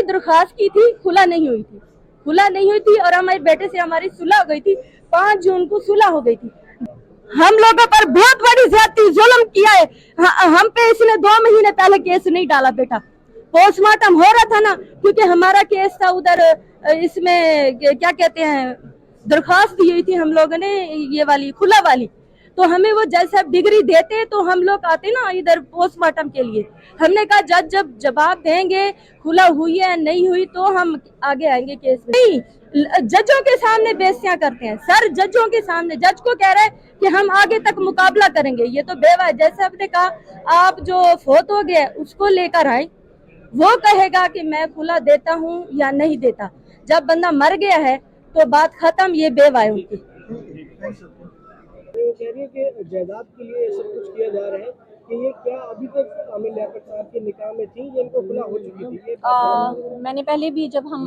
की दरख्वास्त की थी, खुला नहीं हुई थी, खुला नहीं हुई थी और हमारे बेटे से हमारी सुलह हो गई थी। 5 जून को सुलह हो गई थी। हम लोगों पर बहुत बड़ी ज्यादती जुल्म किया है। हम पे इसने 2 महीने पहले केस नहीं डाला बेटा, पोस्टमार्टम हो रहा था ना, क्योंकि हमारा केस था उधर, इसमें क्या कहते हैं, दरख्वास्त दी हुई थी हम लोगों ने, ये वाली खुला वाली। तो हमें वो जज साहब डिग्री देते तो हम लोग आते ना इधर पोस्टमार्टम के लिए। हमने कहा जज जब जवाब देंगे खुला हुई है नहीं हुई तो हम आगे आएंगे केस में। नहीं, जजों के सामने बेइज्जतियां करते हैं सर, जजों के सामने। जज को कह रहे हैं कि हम आगे तक मुकाबला करेंगे, ये तो बेवा है। जैसे आपने कहा आप जो फोत हो गए उसको लेकर आए, वो कहेगा कि मैं खुला देता हूँ या नहीं देता। जब बंदा मर गया है तो बात खत्म, ये बेवा है उनकी। वो कह रही है कि जायदाद के लिए सब कुछ किया जा रहा है कि ये क्या अभी तक आमिर लियाकत साहब के निकाह में थी, ये इनको खुला हो चुकी थी? ये मैंने पहले भी जब हम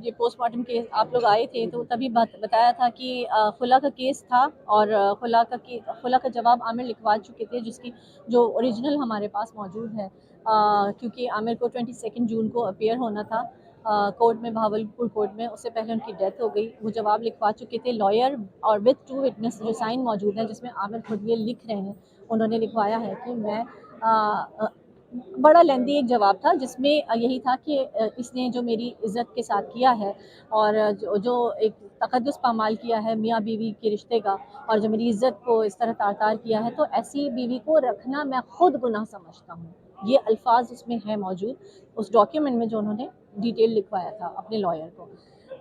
ये पोस्टमार्टम केस आप लोग आए थे तो तभी बताया था कि खुला का केस था और खुला का जवाब आमिर लिखवा चुके थे, जिसकी जो ओरिजिनल हमारे पास मौजूद है, क्योंकि आमिर को 22 जून को अपीयर होना था कोर्ट में, भावलपुर कोर्ट में। उससे पहले उनकी डेथ हो गई। वो जवाब लिखवा चुके थे लॉयर और विद 2 विटनेस जो साइन मौजूद हैं, जिसमें आमिर खुद ये लिख रहे हैं, उन्होंने लिखवाया है कि मैं बड़ा लेंदी एक जवाब था जिसमें यही था कि इसने जो मेरी इज़्ज़त के साथ किया है और जो एक तकद्दुस पामाल किया है मियाँ बीवी के रिश्ते का, और जो मेरी इज़्ज़त को इस तरह तार-तार किया है, तो ऐसी बीवी को रखना मैं खुद गुनाह समझता हूँ। ये अल्फाज उसमें है मौजूद, उस डॉक्यूमेंट में जो उन्होंने डिटेल लिखवाया था अपने लॉयर को।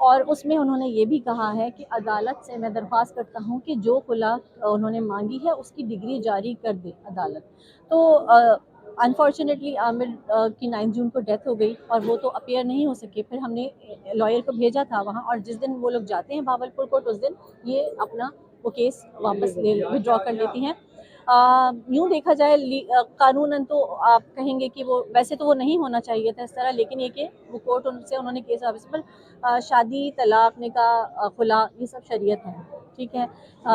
और उसमें उन्होंने ये भी कहा है कि अदालत से मैं दरख्वास्त करता हूँ कि जो खुला उन्होंने मांगी है उसकी डिग्री जारी कर दे अदालत। तो अनफॉर्चुनेटली आमिर की 9 जून को डेथ हो गई और वो तो अपीयर नहीं हो सके। फिर हमने लॉयर को भेजा था वहाँ, और जिस दिन वो लोग जाते हैं भावलपुर कोर्ट उस दिन ये अपना वो केस वापस विड्रॉ कर लेती हैं। यूँ देखा जाए कानूनन तो आप कहेंगे कि वो वैसे तो वो नहीं होना चाहिए था इस तरह, लेकिन ये कि वो कोर्ट उनसे उन्होंने केस वापस पर शादी, तलाक, निकाह, खुला, ये सब शरीयत है, ठीक है।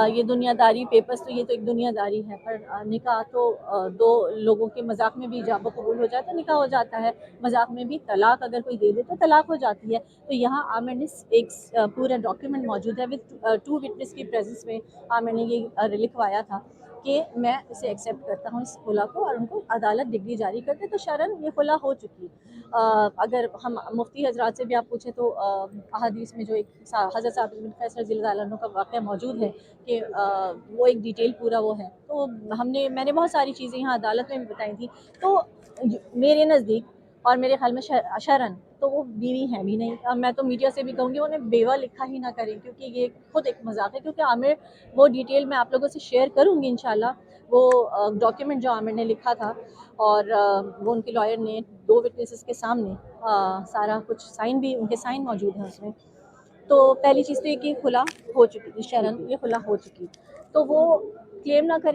ये दुनियादारी पेपर्स तो ये तो एक दुनियादारी है, पर निकाह तो 2 लोगों के मजाक में भी इजाबा कबूल हो जाए तो निकाह हो जाता है, मजाक में भी तलाक अगर कोई दे दे तो तलाक हो जाती है। तो यहाँ आमिर ने एक पूरा डॉक्यूमेंट मौजूद है विद 2 विटनेस की प्रेजेंस में आमिर ने ये लिखवाया था कि मैं इसे एक्सेप्ट करता हूँ इस खुला को, और उनको अदालत डिग्री जारी करते तो शरन ये खुला हो चुकी। अगर हम मुफ्ती हजरात से भी आप पूछें तो अहादीस में जो एक हज़रत साबित बिन क़ैस रज़ियल्लाहु अन्हु का वाक़या मौजूद है कि वो एक डिटेल पूरा वो है। तो मैंने बहुत सारी चीज़ें यहाँ अदालत में भी बताई थी। तो मेरे नज़दीक और मेरे ख्याल में शरन तो वो बीवी हैं भी नहीं। अब मैं तो मीडिया से भी कहूँगी उन्हें बेवा लिखा ही ना करें, क्योंकि ये खुद एक मजाक है। क्योंकि आमिर, वो डिटेल मैं आप लोगों से शेयर करूँगी इंशाल्लाह, वो डॉक्यूमेंट जो आमिर ने लिखा था और वो उनके लॉयर ने 2 विटनेसेस के सामने सारा कुछ साइन भी उनके साइन मौजूद हैं उसमें। तो पहली चीज़ तो ये कि खुला हो चुकी थी, शरन ये खुला हो चुकी, तो वो क्लेम ना करें